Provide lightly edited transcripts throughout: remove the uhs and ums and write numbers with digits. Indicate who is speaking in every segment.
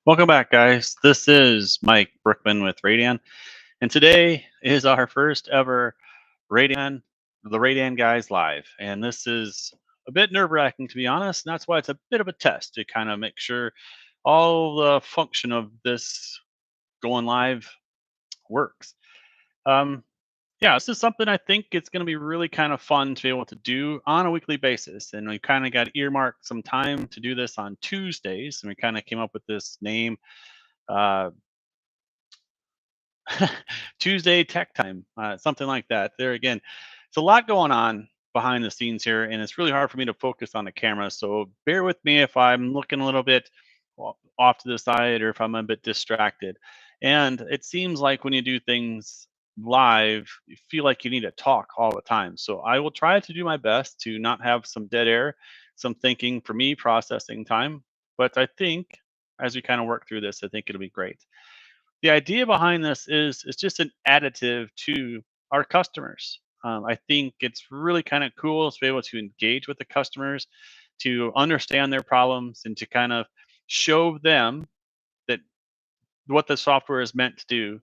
Speaker 1: Welcome back, guys. This is Mike Brickman with Radan, and today is our first ever Radan, the Radan Guys live. And this is a bit nerve wracking, to be honest. And that's why it's a bit of a test to kind of make sure all the function of this going live works. Um, yeah, this is something I think it's going to be really kind of fun to be able to do on a weekly basis. And we kind of got earmarked some time to do this on Tuesdays, and we kind of came up with this name. Uh, Tuesday tech time, something like that. There again, it's a lot going on behind the scenes here, and it's really hard for me to focus on the camera. So bear with me if I'm looking a little bit off to the side or if I'm a bit distracted. And it seems like when you do things live, you feel like you need to talk all the time. So I will try to do my best to not have some dead air, some thinking for me, processing time. But I think as we kind of work through this, I think it'll be great. The idea behind this is it's just an additive to our customers. I think it's really kind of cool to be able to engage with the customers, to understand their problems, and to kind of show them that what the software is meant to do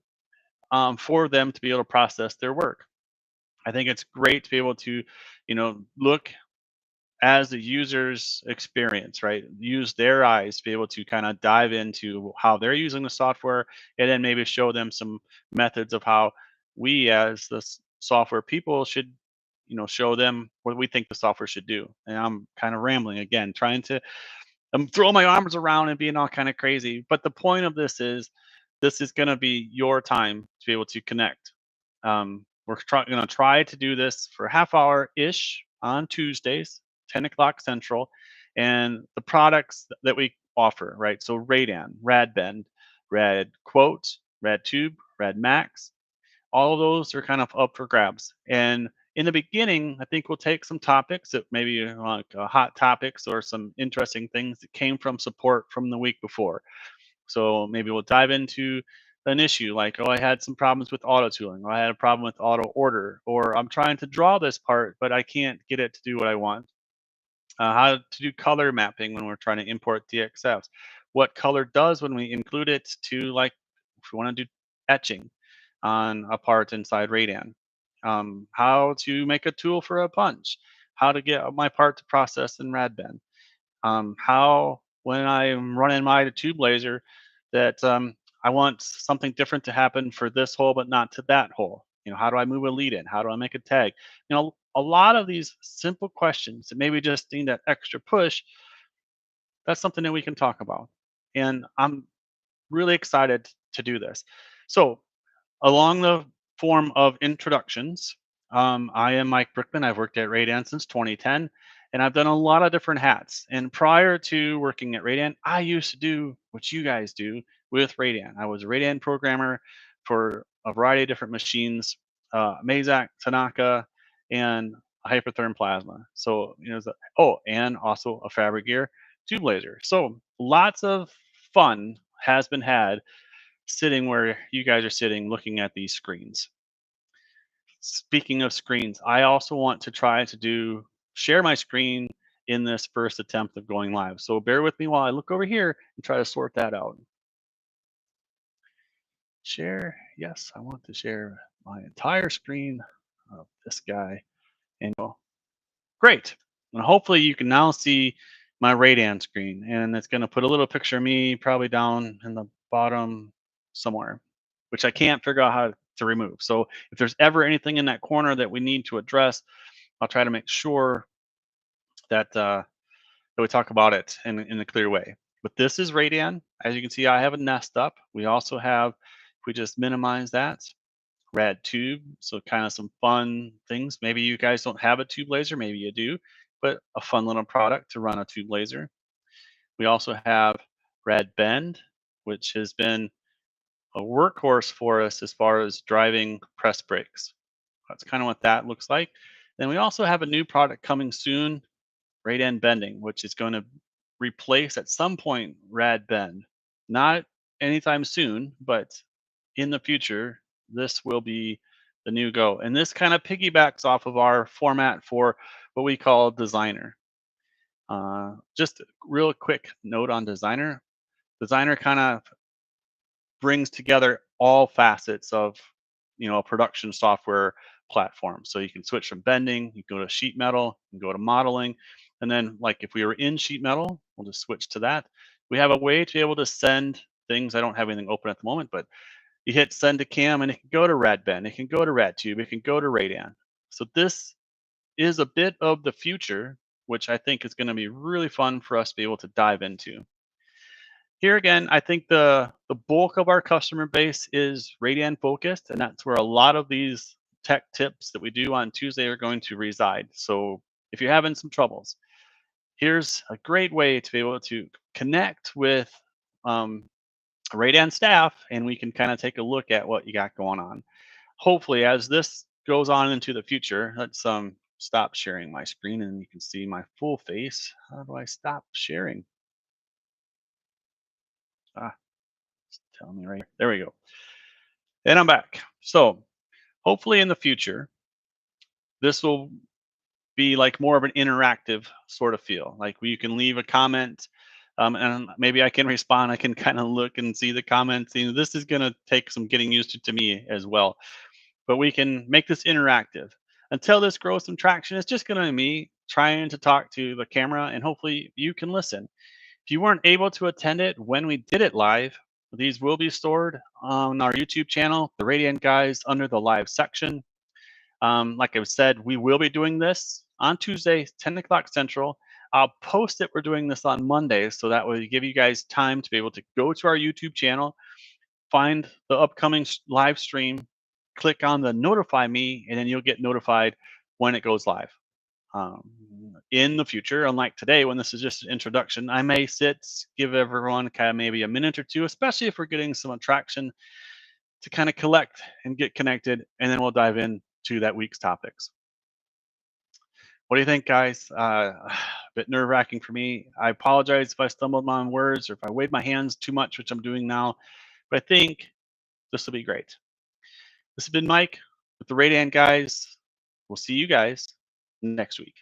Speaker 1: for them to be able to process their work. I think it's great to be able to, look as the user's experience, right? Use their eyes to be able to kind of dive into how they're using the software, and then maybe show them some methods of how we, as the software people, should, show them what we think the software should do. And I'm kind of rambling again, trying to, I'm throwing my arms around and being all kind of crazy. But the point of this is going to be your time to be able to connect. We're going to try to do this for a half hour ish on Tuesdays, 10 o'clock Central, and the products that we offer, right? So Radan, Radbend, Rad Quote, Rad Tube, Rad Max, all of those are kind of up for grabs. And in the beginning, I think we'll take some topics that maybe like hot topics or some interesting things that came from support from the week before. So maybe we'll dive into an issue like, oh, I had some problems with auto tooling, or I had a problem with auto order, or I'm trying to draw this part, but I can't get it to do what I want. How to do color mapping when we're trying to import DXFs. What color does when we include it to, like, if we want to do etching on a part inside Radan. How to make a tool for a punch. How to get my part to process in Radbend. How, when I'm running my tube laser, that I want something different to happen for this hole, but not to that hole. How do I move a lead in? How do I make a tag? A lot of these simple questions that maybe just need that extra push. That's something that we can talk about, and I'm really excited to do this. So, along the form of introductions, I am Mike Brickman. I've worked at Radan since 2010, and I've done a lot of different hats. And prior to working at Radan, I used to do what you guys do with Radan. I was a Radan programmer for a variety of different machines, Mazak, Tanaka, and a Hypertherm Plasma. So, and also a Fabric Gear tube laser. So, lots of fun has been had sitting where you guys are sitting looking at these screens. Speaking of screens, I also want to try to share my screen in this first attempt of going live. So bear with me while I look over here and try to sort that out. Share. Yes, I want to share my entire screen of this guy. And great. And hopefully you can now see my Radan screen. And it's going to put a little picture of me probably down in the bottom somewhere, which I can't figure out how to remove. So if there's ever anything in that corner that we need to address, I'll try to make sure that we talk about it in a clear way. But this is Radan. As you can see, I have a nest up. We also have, if we just minimize that, Rad Tube. So kind of some fun things. Maybe you guys don't have a tube laser, maybe you do, but a fun little product to run a tube laser. We also have Rad Bend, which has been a workhorse for us as far as driving press brakes. That's kind of what that looks like. Then we also have a new product coming soon, Radan Bending, which is going to replace at some point Rad Bend. Not anytime soon, but in the future, this will be the new go. And this kind of piggybacks off of our format for what we call Designer. Just a real quick note on Designer. Designer kind of brings together all facets of a production software platform. So you can switch from bending, you can go to sheet metal, you can go to modeling, and then like if we were in sheet metal, we'll just switch to that. We have a way to be able to send things. I don't have anything open at the moment, but you hit send to cam and it can go to Radbend, it can go to RadTube, it can go to Radan. So this is a bit of the future, which I think is going to be really fun for us to be able to dive into. Here again, I think the bulk of our customer base is Radeon focused, and that's where a lot of these tech tips that we do on Tuesday are going to reside. So if you're having some troubles, here's a great way to be able to connect with um, Radeon staff, and we can kind of take a look at what you got going on. Hopefully, as this goes on into the future, let's stop sharing my screen, and you can see my full face. How do I stop sharing? Ah, tell me right here. There we go. And I'm back. So hopefully in the future, this will be like more of an interactive sort of feel. Like where you can leave a comment, and maybe I can respond. I can kind of look and see the comments. This is going to take some getting used to me as well. But we can make this interactive. Until this grows some traction, it's just going to be me trying to talk to the camera, and hopefully you can listen. If you weren't able to attend it when we did it live, these will be stored on our YouTube channel, the Radiant Guys, under the live section. Like I said, we will be doing this on Tuesday, 10 o'clock Central. I'll post that we're doing this on Monday, so that will give you guys time to be able to go to our YouTube channel, find the upcoming live stream, click on the notify me, and then you'll get notified when it goes live. Um, in the future, unlike today when this is just an introduction, I may give everyone kind of maybe a minute or two, especially if we're getting some attraction, to kind of collect and get connected, and then we'll dive into that week's topics. What do you think, guys? A bit nerve wracking for me. I apologize if I stumbled on words or if I waved my hands too much, which I'm doing now, but I think this will be great. This has been Mike with the Radan Guys. We'll see you guys next week.